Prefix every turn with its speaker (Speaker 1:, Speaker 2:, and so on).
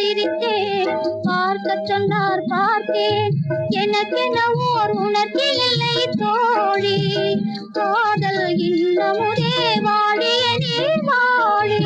Speaker 1: சிரித்தேன். பார்க்க சொன்னார் பார்த்தேன், எனக்கென ஓர் உணர்ச்சி இல்லை தோழி. காதல் இன்னமுதே வாழிய நீர் வாழி.